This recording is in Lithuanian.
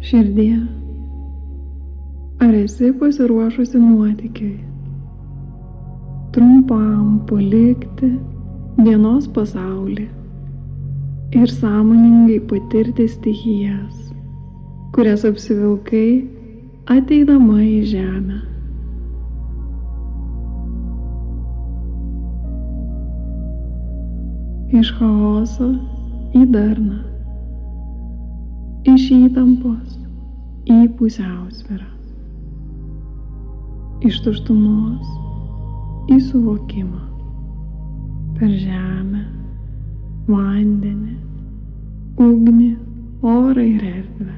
Širdie, ar esi pasiruošusi nuotykiui? Trumpam palikti dienos pasaulį ir sąmoningai patirti stichijas, kurias apsivilkai ateidama į žemę. Iš chaoso į darną, iš įtampos į pusiausvyrą, iš tuštumos į suvokimą, per žemę, vandenį, ugnį, orą ir erdvę.